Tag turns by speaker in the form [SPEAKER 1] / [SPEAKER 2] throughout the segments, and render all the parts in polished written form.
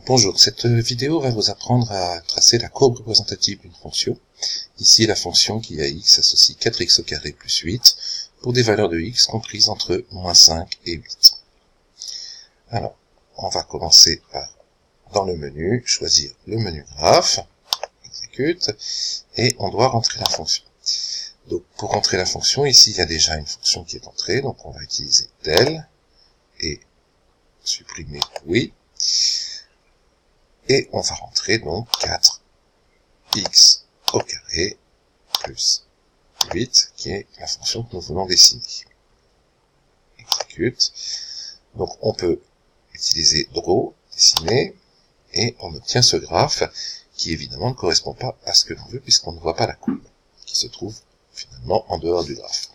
[SPEAKER 1] Bonjour, cette vidéo va vous apprendre à tracer la courbe représentative d'une fonction. Ici, la fonction qui à x associe 4x au carré plus 8 pour des valeurs de x comprises entre -5 et 8. Alors, on va commencer par, dans le menu, choisir le menu graphe, exécute, et on doit rentrer la fonction. Donc, pour rentrer la fonction, ici, il y a déjà une fonction qui est entrée, donc on va utiliser del, et supprimer oui. Et on va rentrer donc 4x au carré plus 8, qui est la fonction que nous voulons dessiner. Exécute. Donc on peut utiliser draw, dessiner, et on obtient ce graphe qui évidemment ne correspond pas à ce que l'on veut puisqu'on ne voit pas la courbe, qui se trouve finalement en dehors du graphe.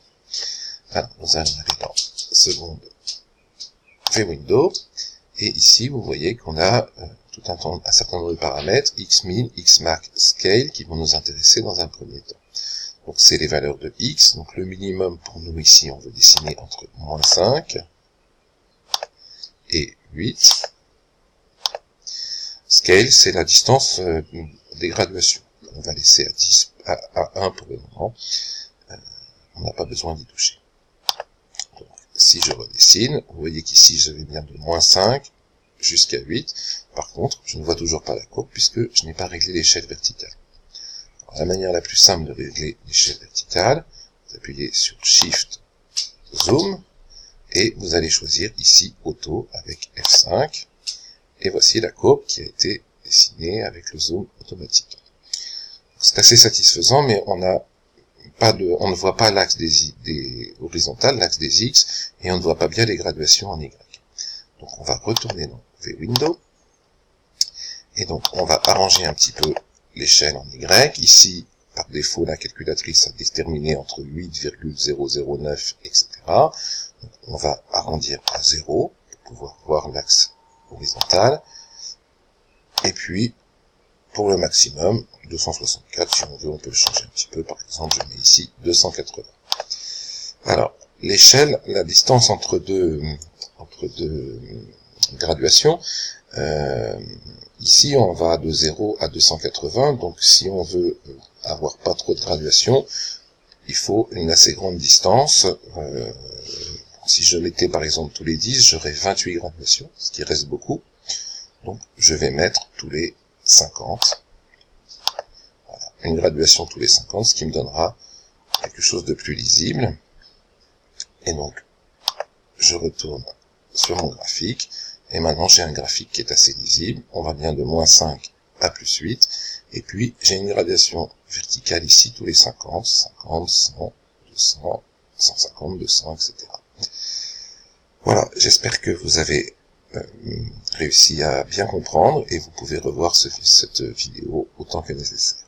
[SPEAKER 1] Alors nous allons aller dans seconde VWindow, et ici vous voyez qu'on a un certain nombre de paramètres, xmin, xmax, scale, qui vont nous intéresser dans un premier temps. Donc c'est les valeurs de x, donc le minimum pour nous ici, on veut dessiner entre -5 et 8. Scale, c'est la distance des graduations. On va laisser à 10, à 1 pour le moment, on n'a pas besoin d'y toucher. Donc, si je redessine, vous voyez qu'ici je vais bien de -5 jusqu'à 8. Par contre, je ne vois toujours pas la courbe puisque je n'ai pas réglé l'échelle verticale. Alors, la manière la plus simple de régler l'échelle verticale, vous appuyez sur Shift Zoom et vous allez choisir ici Auto avec F5. Et voici la courbe qui a été dessinée avec le zoom automatique. C'est assez satisfaisant, mais on ne voit pas l'axe des horizontales, l'axe des X, et on ne voit pas bien les graduations en Y. Donc on va retourner dans VWindow, et donc on va arranger un petit peu l'échelle en Y. Ici, par défaut, la calculatrice a déterminé entre 8,009, etc. Donc on va arrondir à 0 pour pouvoir voir l'axe horizontal. Et puis, pour le maximum, 264, si on veut, on peut le changer un petit peu. Par exemple, je mets ici 280. Alors, l'échelle, la distance entre deux graduations, ici, on va de 0 à 280. Donc, si on veut avoir pas trop de graduations, il faut une assez grande distance. Si je mettais par exemple tous les 10, j'aurais 28 graduations, ce qui reste beaucoup. Donc je vais mettre tous les 50. Voilà, une graduation tous les 50, ce qui me donnera quelque chose de plus lisible. Et donc, je retourne sur mon graphique. Et maintenant, j'ai un graphique qui est assez lisible. On va bien de -5 à +8. Et puis, j'ai une gradation verticale ici tous les 50, 50, 100, 200, 150, 200, etc. Voilà, j'espère que vous avez réussi à bien comprendre et vous pouvez revoir cette vidéo autant que nécessaire.